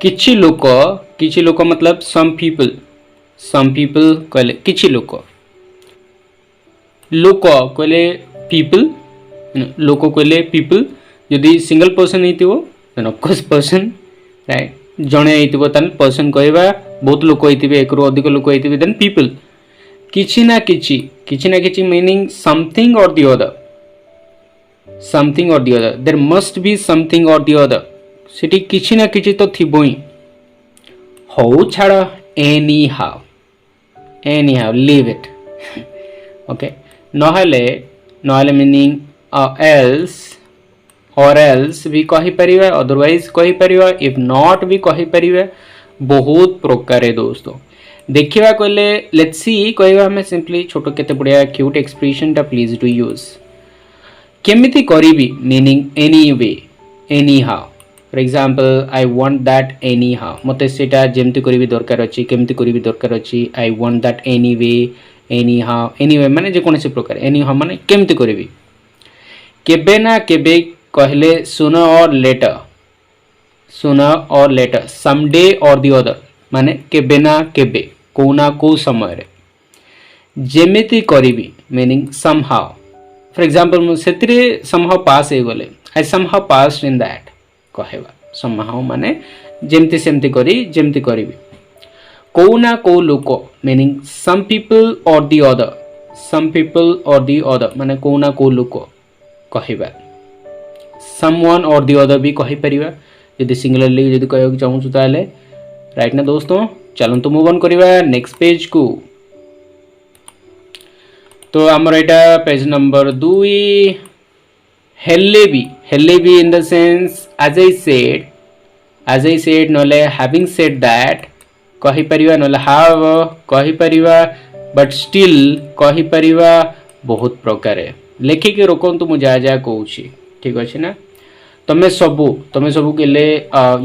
किछि लोक मतलब सम पीपल कहले किछि लोक कहले पीपल लोक कहले पीपल यदि सिंगल पर्सन हेतिबो then of course person right जणे हेतिबो तन पर्सन कहबा बहुत लोक हेतिबे एक रो अधिक लोक हेतिबे देन पीपल किछि ना किछि meaning something or the other there must be something or the other सेठी किछि ना किछि तो थिबो ही हो छाड़ anyhow leave it okay नहले मीनिंग एल्स और एल्स भी कहि परिबा अदरवाइज कहि परिबा इफ नॉट भी कहि परिबा बहुत प्रकार है दोस्तों देखिबा कहले लेट्स सी कहबा हमें सिंपली छोटो केते बढ़िया क्यूट एक्सप्रेशन टा प्लीज डू यूज केमिति करिबी meaning anyway anyhow for example I want that anyhow मते सेटा जेमति करिबी दरकार अछि केमिति करिबी दरकार अछि आई वांट दैट एनी वे माने जे कोनसे प्रकार एनी हाउ माने केमिति करिबी केबे ना केबे कहले sooner or later someday or the other माने केबे ना केबे कोना को समय रे जेमिति करिबी मीनिंग समहाउ फॉर एग्जांपल सेतिरे समहाउ पास हे गले I somehow passed in that कहबा समहाउ माने जेमिति सेमिति करी जेमिति करिबी कोना को लोक meaning some people or the other माने कोना को लोक कहबा समवन और द अदर भी कहि परिबा यदि सिंगुलरली यदि कहक चाहू ताले राइट ना दोस्तों चलो तो मूव ऑन करिबा नेक्स्ट पेज को तो हमर एटा पेज नंबर 2 हेले भी in the sense as I said नले हैविंग सेड दैट कहि परिबा नले हैव कहि परिबा बट स्टिल कहि परिबा बहुत प्रकार है लेखि के रोकंतु मु जा कहूची ठीक अछि ना तमे सबु केले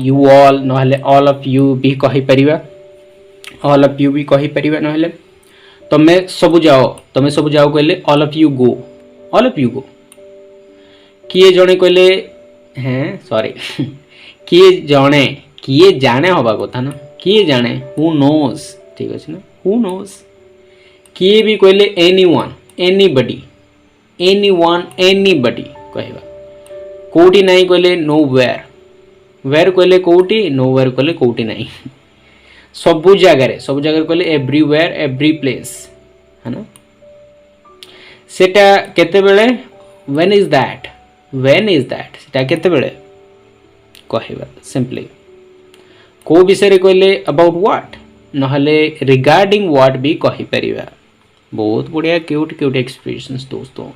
यू ऑल नहले ऑल ऑफ यू भी कहि परिबा नहले तमे सबु जाओ कहले ऑल ऑफ यू गो किए जणे कहले हैं सॉरी किए जाने हबा कथा ना किए जाने हु नोज ठीक अछि ना हु नोज किए भी कहले एनीबॉडी कहबा कोटी नहीं कहले नो वेयर कहले कोटी नो वेयर कहले कोटी नहीं सबु जगह कहले एवरीवेयर एवरी प्लेस है ना सेटा केते बेले व्हेन इज दैट सेटा केते बेले कहबा सिंपली को विषय रे कहले अबाउट व्हाट नहले रिगार्डिंग व्हाट भी कहि परिबा बहुत बढ़िया क्यूट एक्सप्रेशंस दोस्तों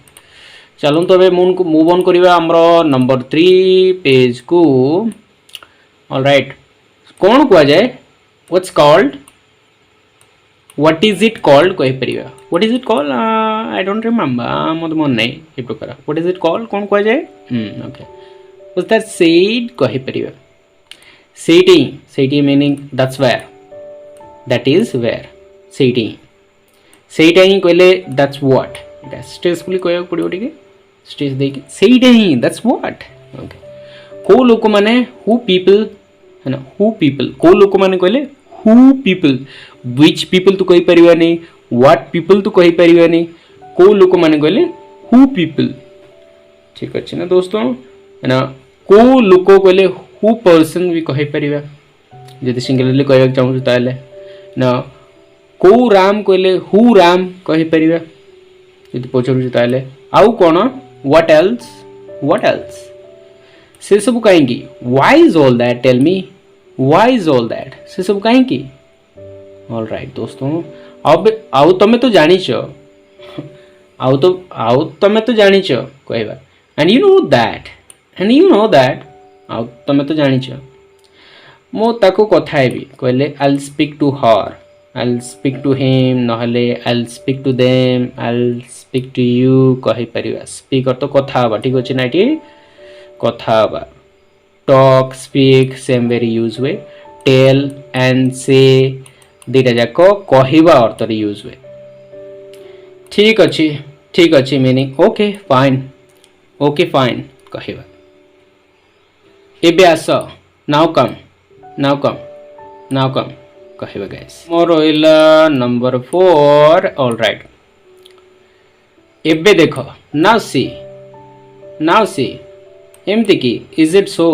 चलो तो अबे मूव ऑन करिबा हमरो नंबर 3 पेज को ऑलराइट कौन कुआ जाए व्हाट इज इट कॉल्ड कहि परिबा what is it called I don't remember मत मन नहीं ए प्रकार व्हाट इज इट कॉल्ड कौन कुआ जाए ओके वाज दैट सेड कहि परिबा सेटी मीनिंग दैट्स वेयर सेटा ही कहले दैट्स व्हाट एटा स्ट्रेसफुली कहया पड़ियो ठीक स्ट्रेस देके सेटा ही दैट्स व्हाट ओके को लोक माने हु पीपल है ना हु पीपल को लोक माने कहले हु पीपल व्हिच पीपल तो कहि परिबा नहीं व्हाट पीपल तो कहि परिबा नहीं को लोक माने कहले हु पीपल ठीक अछि ना दोस्तों है ना को लोक कहले हु पर्सन भी कहि परिबा यदि सिंगुलरली कहया चाहू ताले ना को राम कहले हु राम कहि परिबा यदि पचरु ताले आउ कोन व्हाट एल्स से सब कहेंगी why is all that tell me why is all that से सब कहेंगी ऑलराइट दोस्तों अब आउ तमे तो जानिछ आउ तमे तो जानिछ कहबा एंड यू नो दैट आउ तमे तो जानिछ मो ताको कथा हेबी कहले I will speak to her I'll speak to him नहले I'll speak to them I'll speak to you कहि परिबा स्पीक तो कथा हबा ठीक अछि ना एटी कथा हबा talk speak same very use way tell and say दुटा जाको कहिबा अर्थ रे यूज वे ठीक अछि मीनिंग ओके फाइन कहिबा एबे आस नाउ कम नाउ कम कहबा गाइस मोर रहिला नंबर 4 ऑलराइट एबे देखो नाउ सी एमती की is it so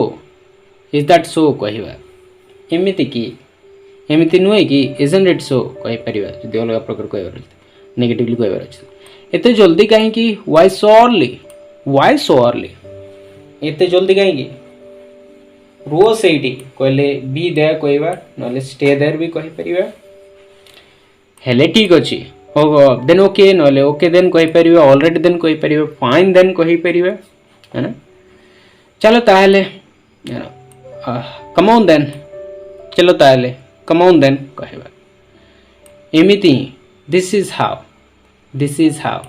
is that so कहबा एमती की एमती नुहे कि इजंट इट सो कहि परिबा जदि अलग प्रकार कहबार नेगेटिवली कहबार अछि एते जल्दी कहीं व्हाई सो अर्ली एते जल्दी कहीं रुओ सेठी कहले बी देयर कहबा नले स्टे देयर भी कहि परिबा हेले ठीक अछि हो देन ओके नले ओके देन कहि परिबा ऑलरेडी देन कहि परिबा फाइन देन कहि परिबा है ना चलो ताहले कम ऑन देन चलो ताहले कम ऑन देन कहबा एमिति दिस इज हाउ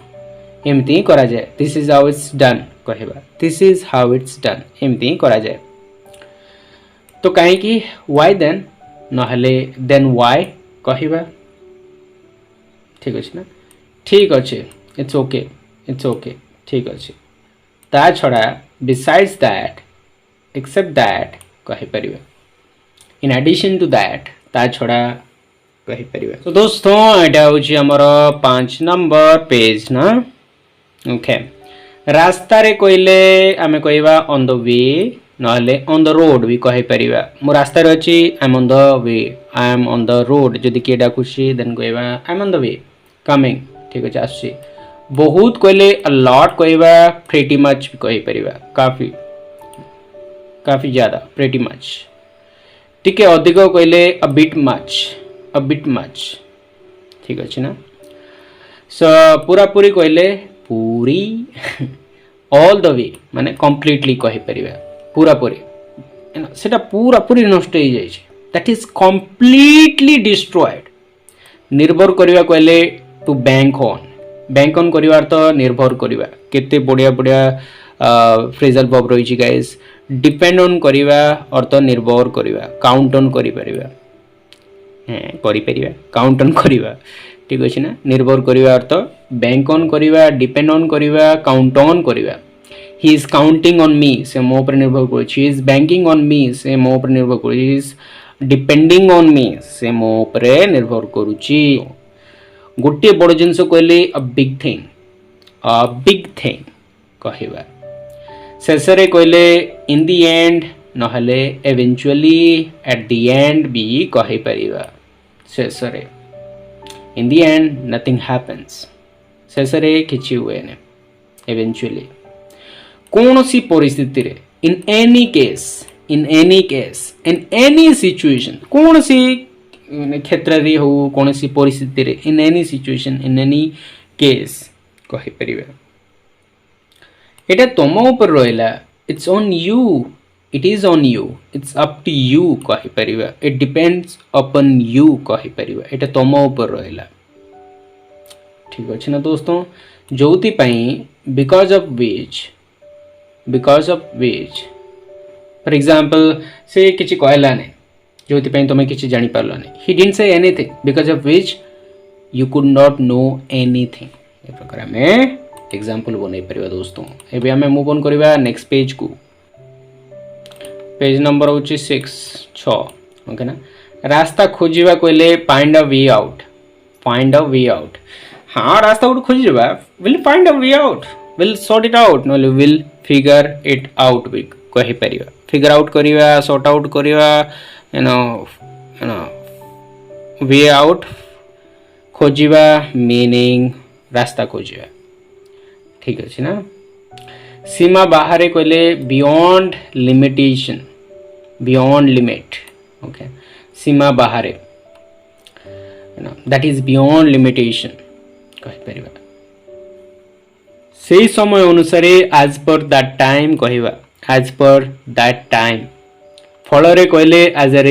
एमती करा जाए this is how it's done कहबा this is how it's done एमती करा जाए तो कहीं वाई देन नहले देन वाई कहबा ठीक अच्छे ना ठीक अच्छे इट्स ओके ठीक अच्छे ता छड़ा बिसाइड्स दैट एक्सेप्ट दैट कहि परिबा इन एडिशन टू दैट ता छड़ा कहि परिबा तो दोस्तों एटा होची हमर 5 नंबर पेज ना ओके रास्ता रे कोइले आमे कहबा ऑन द वे नहले ऑन द रोड भी कहि परिबा मो रास्ता रे अछि I am on the way I am on the road जदि के डाकुशी देन कहबा I am on the way coming ठीक अछि आसी बहुत कोइले अ लॉट कहबा प्रीटी मच भी कहि परिबा काफी ज्यादा प्रीटी मच टिके अधिक कहले अ बिट मच ठीक अछि ना सो पूरा पूरी कहले पूरी ऑल द वे माने कंप्लीटली कहि परिबा पूरा पूरी सेटा पूरा पूरी नष्ट हो जाय छै दैट इज कंप्लीटली डिस्ट्रॉयड निर्भर करिवा कहले टू बैंक ऑन करिवार तो निर्भर करिवा केते बढ़िया बढ़िया फ्रेजल वर्ब रही गाइस डिपेंड ऑन करिवा अर्थ निर्भर करिवा काउंट ऑन करि परिबा काउंट ऑन करिवा ठीक अछि ना निर्भर करिवा अर्थ बैंक ऑन करिवा डिपेंड ऑन करिवा काउंट ऑन करिवा he is counting on me से मो पर निर्भर करू he is banking on me से मो पर निर्भर करू he is depending on me से मो पर निर्भर करूची गोटे बड़ जिनस कहले अ बिग थिंग कहबा शेषरे कहले इन द एंड नहले इवेंचुअली एट द एंड भी कहि परिबा शेषरे in the end nothing happens शेषरे किछि हुए ने इवेंचुअली कौन सी परिस्थिति रे in any case in any situation कौन सी क्षेत्र रे हो कौन सी परिस्थिति रे in any situation in any case कहि परिबा एटा तुम ऊपर रहिला it's on you it is on you it's up to you कहि परिबा इट डिपेंड्स अपॉन यू कहि परिबा एटा तुम ऊपर रहिला ठीक अछि ना दोस्तों जोति पई because of which for example से किछि कहला ने जोति पई तुम किछि जानि पारलो ने he didn't say anything because of which you could not know anything ए प्रकार में एग्जांपल बनै परिबा दोस्तों एबे हमें मूव ऑन करबा नेक्स्ट पेज को पेज नंबर होची 6 ओके ना रास्ता खोजिबा कहले फाइंड अ वे आउट हाँ रास्ता उठ खोजिबा will find a way out will sort it out no will figure it out भी कहि परिबा फिगर आउट करिवा सॉर्ट आउट करिवा यू नो वे आउट खोजिबा मीनिंग रास्ता खोजिबा ठीक अछि ना सीमा बाहर कहले बियॉन्ड लिमिट ओके सीमा बाहर दैट इज बियॉन्ड लिमिटेशन कहि परिबा से समय अनुसार एज पर दैट टाइम कहबा एज पर दैट टाइम फल रे कहले एज ए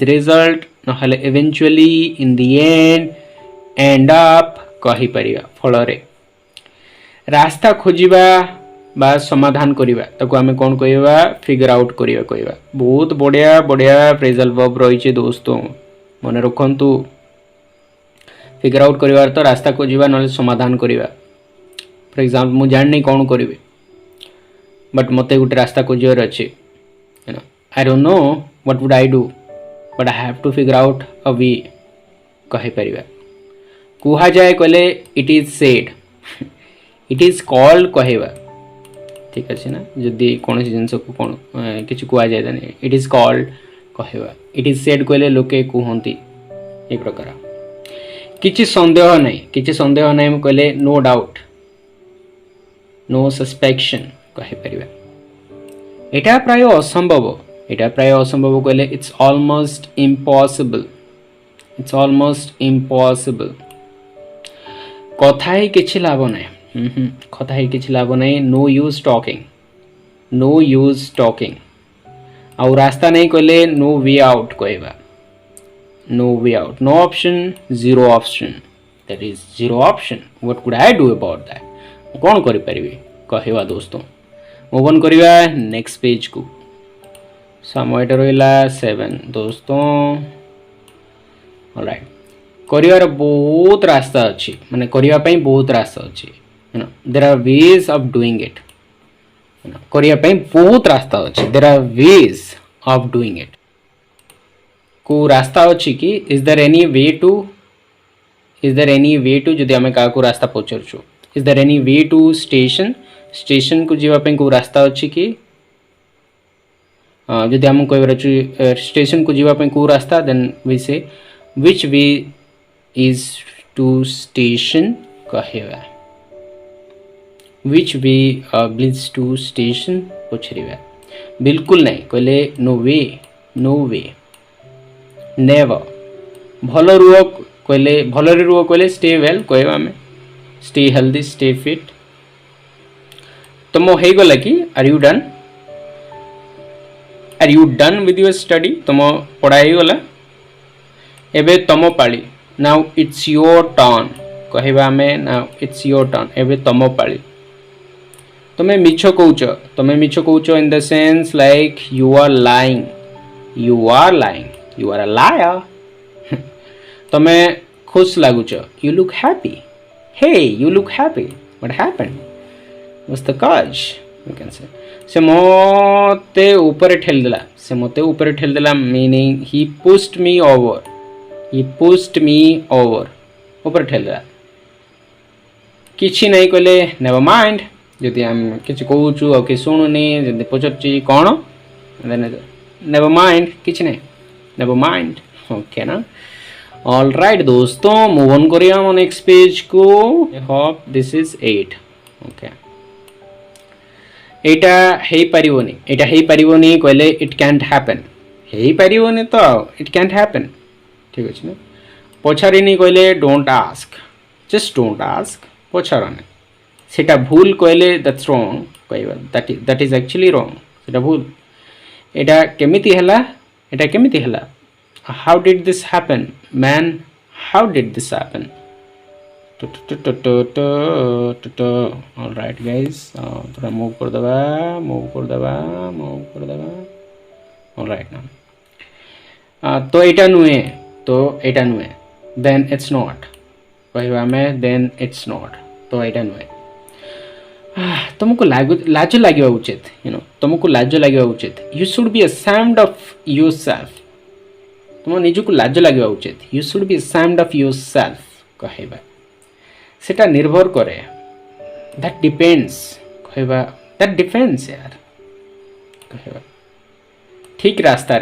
रिजल्ट नहले eventually in the end up कहि परिबा फल रे रास्ता खोजिबा बा समाधान करिबा ताको हमें कोन कहबा फिगर आउट करिबा कहबा बहुत बढ़िया फ्रेजल वर्ब रही छे दोस्तों मन रखंतु फिगर आउट करिवार तो रास्ता खोजिबा नले समाधान करिबा फॉर एग्जांपल मु जान नहीं कोन करिवे बट मते गुटे रास्ता खोजिवार अछि I don't know what would I do but I have to figure out a way कहि परिबा कुहा जाए कहले it is said it is called कहवा ठीक अच्छे ना जदि कौन जिनस को कौन किसी कह जाए इट इज कॉल्ड कहवा इट इज सेड कहले लोके कहती एक प्रकार किछि संदेह नहीं कहले नो डाउट नो सस्पेक्शन कहि परिबा एटा प्राय असंभव कहले इट्स ऑलमोस्ट इम्पॉसिबल कथा ही किछि लाभ नहीं नो यूज टॉकिंग आउ रास्ता नहीं कहले नो वे आउट कहवा no option zero option that is zero option what could I do about that कौन करि परिबे कहवा दोस्तों मूव ऑन करिवा नेक्स्ट पेज को समय रहा 7 दोस्तों ऑलराइट करिवार बहुत रास्ता अच्छी माने करिवा पई बहुत रास्ता अच्छी you know there are ways of doing it करिवा पई बहुत रास्ता अच्छी there are ways of doing it को रास्ता अच्छी कि is there any way to जदि आमे का को रास्ता पचरछु is there any way to station को जीवा पई को रास्ता अच्छी कि जदि आम कह स्टेशन को जीवा पई को रास्ता देन वी से विच वे इज टू स्टेशन कहवा विच वे लीड्स टू स्टेशन पचरिबा बिल्कुल नहीं कहले नो वे नेवर भल रुह कहले स्टे वेल कहवा आम स्टे हेल्दी स्टे फिट तुम हो गला कि are you done with your study तुम पढ़ाई गला एबे तुम पाली नाउ इट्स योर टर्न कहवा आम नाउ इट्स योर टर्न एबे तुम पाली तुम्हें मिछ कौच in the sense like you are lying you are a liar तुम्हें खुश लगुच you look happy what happened what's the cause you can say मते ऊपर ठेल देला meaning he pushed me over ऊपर ठेल देला किछि नहीं कहले नेवर माइंड जदि हम किछि कहूछु आ कि सुनुनी जदि पचरची कोन नेवर माइंड किछि नहीं नेवर माइंड ओके ना ऑल राइट दोस्तों मूव ऑन करिया हम नेक्स्ट पेज को होप दिस इज 8 ओके एटा हे परिवनी कहले इट कैंट हैपन हे परिवनी तो इट कैंट हैपन ठीक अछि ना पछारिनी कहले don't ask just don't ask पछारने सेटा भूल कहले दैट्स रॉन्ग कहबा दैट इज एक्चुअली रॉन्ग सेटा भूल एटा केमिति हला how did this happen man how did this happen alright guys थोड़ा मूव कर देबा ऑलराइट ना तो एटा नुए देन इट्स नॉट कहबा में देन इट्स नॉट तो एटा नुए तुमको लाज लगे उचित तुमको लाज लगे उचित you should be ashamed of yourself तुम निजको लाज लगे उचित you should be ashamed of yourself कहबा सेटा निर्भर करे दैट डिपेंड्स कहबा दैट डिपेंड्स यार कहबा ठीक रास्ता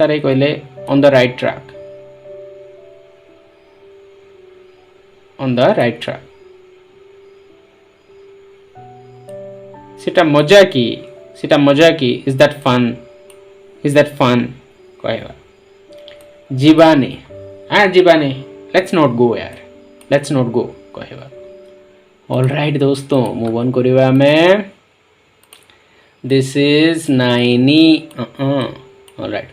रे कहले ऑन द राइट ट्रैक सेटा मजा की इज दैट फन कहबा जीवानी लेट्स नॉट गो कहबा ऑलराइट दोस्तों मूव ऑन करिवा में दिस इज 9 ऑलराइट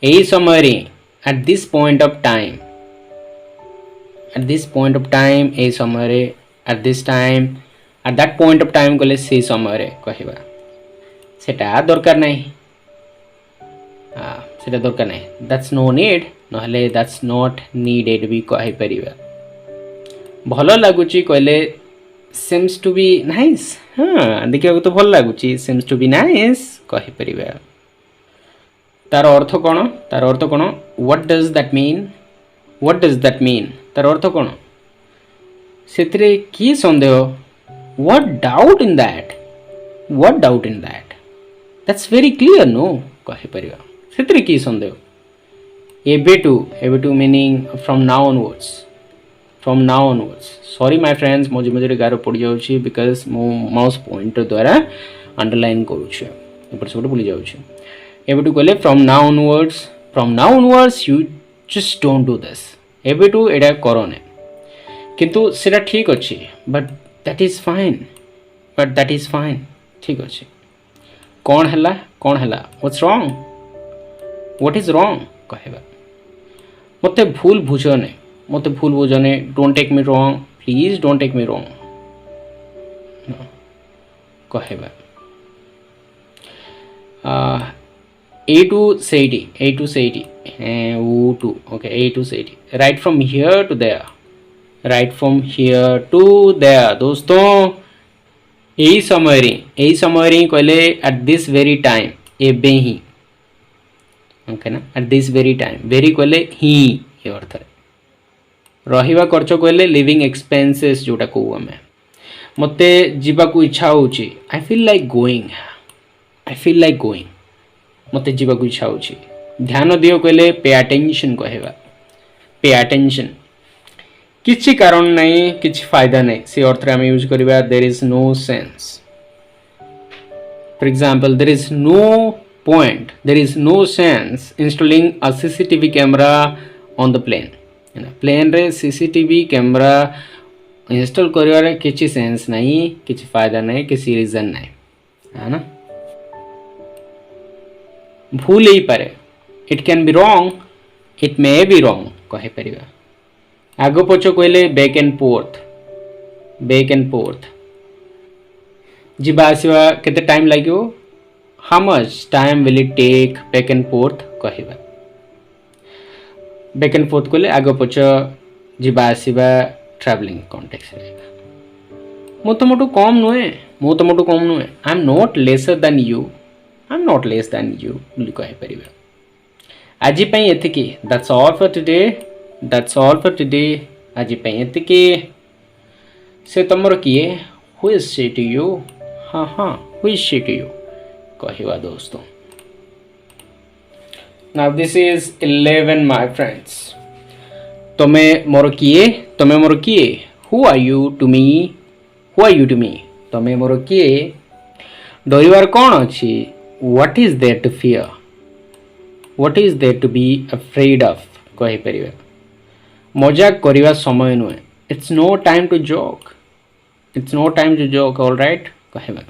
एई समय रे at this point of time एई समय रे at this time at that point of time कहले से समय रे कहबा सेटा दरकार नहीं सेटा दरकार नहीं दैट्स नो नीड नहले दैट्स नॉट नीडेड भी कहि परिबा भल लगुची कहले सेम्स टू बी नाइस हाँ देखा तो भल लगुची सेम्स टू बी नाइस कहि परिबा तार अर्थ कौन तार अर्थ कौन व्हाट डज दैट मीन तार अर्थ कौन से कि संदेह what doubt in that that's very clear no कहि परिबा से कि संदेह एबे टू meaning from now onwards sorry my friends मझे मझे गार पड़ जाउछि बिकॉज मो माउस पॉइंटर द्वारा अंडरलाइन करूछि ऊपर से भूली जाउछि एबे टू कहले from now onwards you just don't do this एबे टू एडा करने किंतु सेटा ठीक अछि बट दैट इज फाइन ठीक अछि कौन हला व्हाट इज रॉन्ग कहबा मते भूल बुझने don't take me wrong please don't take me wrong कहबा A to say it okay A to say it right from here to there दोस्तों यही समय रे कहले at this very time एबे ही ओके ना at this very time very कहले ही ये अर्थ रे रहिबा खर्च कहले लिविंग एक्सपेंसेस जोटा कहू हमें मते जीवा को इच्छा होची आई फील लाइक गोइंग मते जीवा को इच्छा होची ध्यान दियो कहले पे अटेंशन किछि कारण नहीं किछि फायदा नहीं से अर्थ रे हम यूज करबा there is no sense for example there is no sense installing a CCTV camera on the plane रे सीसीटीवी कैमरा इंस्टॉल करिवारे किछि सेंस नहीं किछि फायदा नहीं किछि रीजन नहीं है ना भूल ही पारे it can be wrong it may be wrong कहि परिबा आगो पछो कहले बैक एंड फोर्थ जीवा आसीबा केते टाइम लागियो how much time will it take back and forth कहबा बैक एंड फोर्थ कहले आगो पछो जीवा आसीबा ट्रैवलिंग कॉन्टेक्स्ट रे मो तो मोटू कम नुए I am not less than you बोली कहि परिबा आज पई एतिकी दैट्स ऑल फॉर टुडे आज पई एतिकी से तमर किए who is she to you हां who is she to you कहिबा दोस्तों now this is 11 my friends तमे मोर किए who are you to me तमे मोर किए डरिवार कौन अच्छी what is there to fear what is there to be afraid of कहि परिबा मजाक करिवा समय नुए it's no time to joke all right कहबा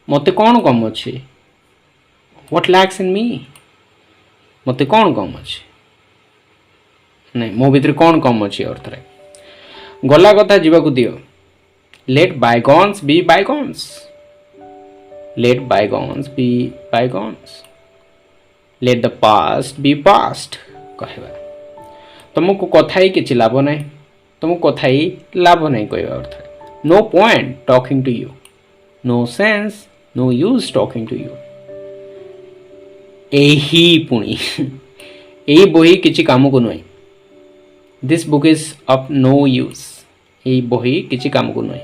मते कौन कम अछि what lacks in me मते कौन कम अछि नहीं मो भीतर कौन कम अछि अर्थ रे गला कथा जीवा को दियो let bygones be bygones let the past be past कहबा तुमको कथा ही किछि लाभ नहीं कहबा अर्थ no point talking to you no sense no use talking to you एही पुणी एही बही किछि काम को नहीं this book is of no use एही बही किछि काम को नहीं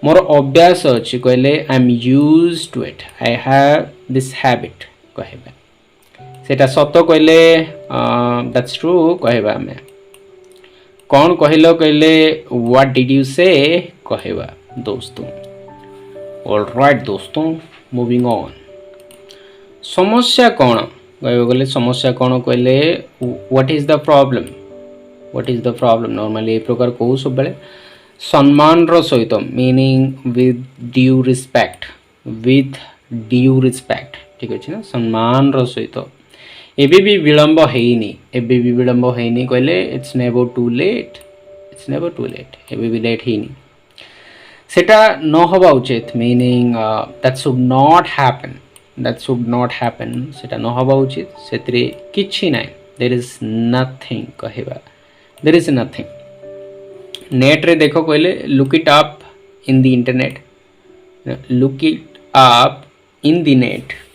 मोर अभ्यास अच्छी कहले I am use to it I have this habit कहबा सेटा सत कहले दैट्स ट्रू कहबा हमें कौन कहलो कहले व्हाट डिड यू से कहबा दोस्तों ऑलराइट दोस्तों मूविंग ऑन समस्या कौन कहबा गले समस्या कौन कहले what is the problem normally ए प्रकार कहू सब बेले सम्मान रो सहित मीनिंग विथ ड्यू रिस्पेक्ट ठीक अच्छे ना सम्मान रो सहित एबे भी विलंब हेनी कहले इट्स नेवर टू लेट एबे भी लेट हेनी सेटा न होबा उचित meaning that should not happen सेटा न होबा उचित सेतरे किछि नाही देयर इज नथिंग कहबा देयर इज नथिंग नेट रे देखो कहले look it up in the internet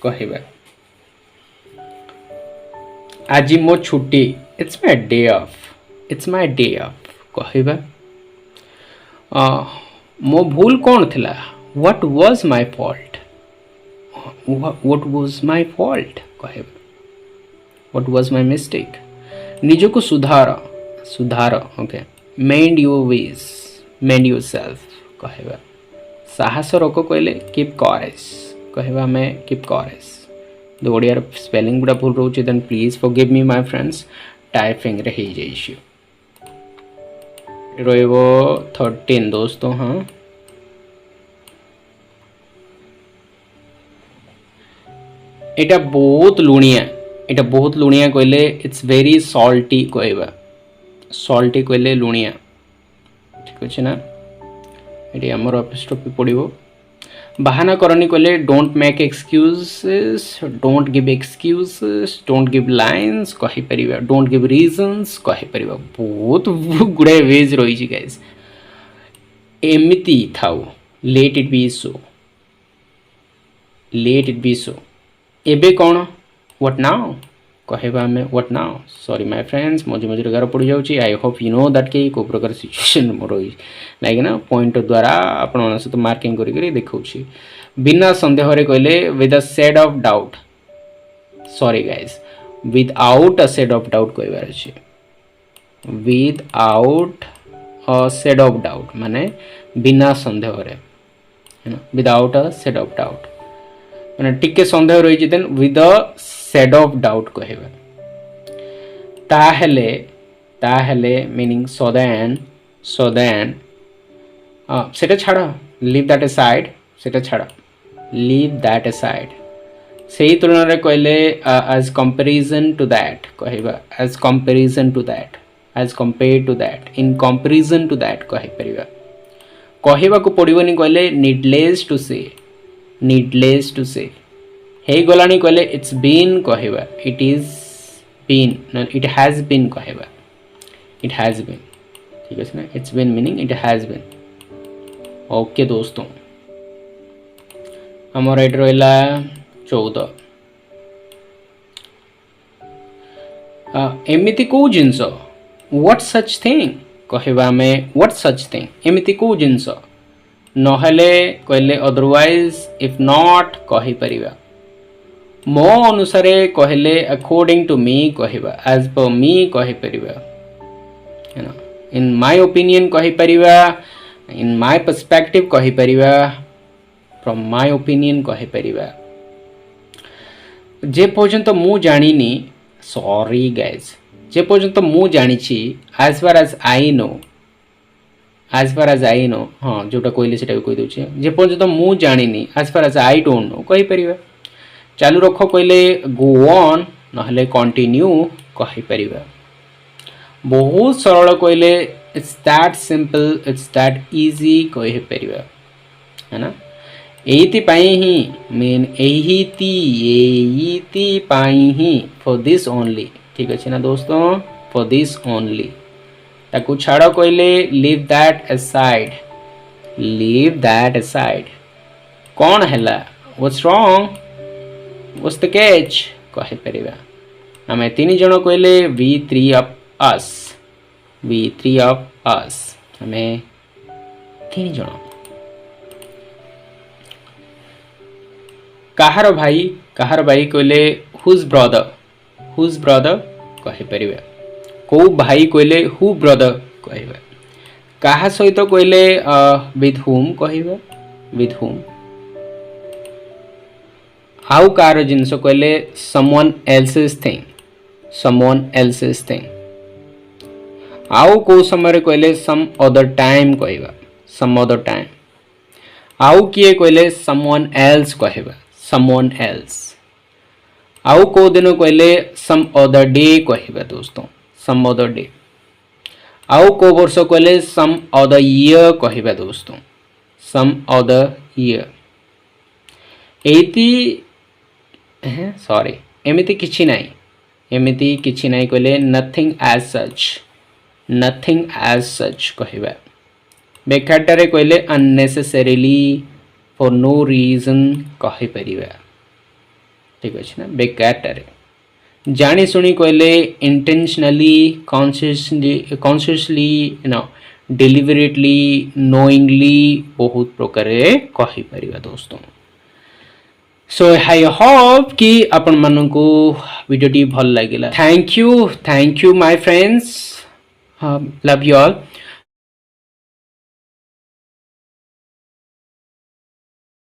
कहबा आज मो छुट्टी, it's my day of, it's my day of कहबा। मो भूल कौन थिला, what was my fault, what was my fault कहबा, व्हाट वाज माय मिस्टेक। निज को सुधार, सुधार okay, mend your ways, mend your self कहबा। साहस रख कहले कीप करेज कहबा, मैं कीप करेज। दो ओडिया स्पेलिंग गुड़ा भूल रोचे then please forgive me my friends, typing रे ही जाइए रोइबो 13 दोस्तों। हाँ एटा बहुत लुणिया, एटा बहुत लुणिया कहले इट्स वेरी सॉल्टी कहबा, सॉल्टी कहले लुणिया, ठीक अच्छे ना। ये आमर एपिस्ट्रोफी पड़ो। बाहाना करनी कहले don't make excuses, don't give excuses, don't give lines कहि परिबा, डोंट गिव रीजंस कहि परिबा। बहुत गुड़े वेज रही गाइज। एमिति थाउ, let it be so, let it be so. एबे कौन, व्हाट नाउ कहबा हमें, what now. Sorry my friends, मझे मझे गार पड़ जाऊँगी। I hope you know that कि को प्रकार सिचुएशन मोर लाइक ना पॉइंट द्वारा आपण सहित मार्किंग करी देखा। बिना संदेह कहले with a shade of doubt, sorry guys without a shade of doubt कहबार अच्छे, without a shade of doubt माने बिना संदेह रे, without a shade of doubt माने टिके संदेह रही then with a shade of doubt कहबा। ताहेले, ताहेले meaning so then, so then सेटा छाड़ा, लीव दैट असाइड, सेटा छाड़ा, लीव दैट असाइड। सही तुलना रे कहले एज कंपैरिजन टू दैट कहबा, as comparison to that, as compare to that, in comparison to that कहि परिबा। कहबा को पड़िबनी कहले needless to say, needless to say. हे गलानी कहले इट्स बीन कहबा, it is been, it has been कहबा, इट हैज बीन, ठीक है ना। It's been meaning it has been. Okay दोस्तों, हमर एट रहा 14। एमिति को जिनस, व्हाट सच थिंग कहबा हमें, व्हाट सच थिंग, एमिति को जिनस नहेले कहले अदरवाइज, इफ नॉट कहि परिबा। मो अनुसार कहले अकॉर्डिंग टू मी कहबा, एज पर मी कहि परिबा, है ना। इन माय ओपिनियन कहि परिबा, इन माय पर्सपेक्टिव कहि परिबा, फ्रॉम माय ओपिनियन कहि परिबा। जे पर्यंत मु जानिनी, सॉरी गाइज, जे पर्यंत मु जानिछि, as far as I know, as far as I know, हाँ जोटा कहले सेटा भी कहि दउछि। जे पर्यंत मु जानिनी, as far as I don't know कहि परिबा। चालू रख कहले गो ऑन, नहले कंटिन्यू कहि परिबा। बहुत सरल कहले it's that simple, it's that easy कहि परिबा, है ना। एइति पाई ही मेन, एइति पाई ही, फॉर दिस ओनली, ठीक अच्छे ना दोस्तों, फॉर दिस ओनली। ताकू छाड़ कहले leave that aside, leave that aside. कौन हैला, what's wrong, what's the catch कहि परिबा। आमे तीन जण कहले we three of us, we three of us, आमे तीन जण। काहार भाई, काहार भाई कहले हुज ब्रदर, हुज ब्रदर कहि परिबा। को भाई कहले हु ब्रदर कहबा। काहा सहित कहले विथ हुम कहबा, विथ हुम। आउ कार जिनस कहले someone else's thing, someone else's thing. आउ को समय कहले सम अदर टाइम कहबा, सम अदर टाइम। आउ किए कहले समवन एल्स कहबा, समवन एल्स। आउ को दिन कहले सम अदर डे कहबा दोस्तों, सम अदर डे। आउ को वर्ष कहले सम अदर ईयर कहबा दोस्तों, सम अदर ईयर। एति सॉरी एमिति किछि नाही, एमिति किछि नाही कहले nothing as such, nothing as such कहबा। बेकारटारे कहले अननेसेसरीली, फॉर नो रीजन कहि परिबा, ठीक अछि ना। बेकारटारे जानी शुणी कहले इंटेंशनली कॉन्शियसली डेलिबरेटली नोइंगली बहुत प्रकार कही परिबा दोस्तों. सो आई होप कि आपण मानकू वीडियो टी भल लगिला. Thank you my friends, love you all.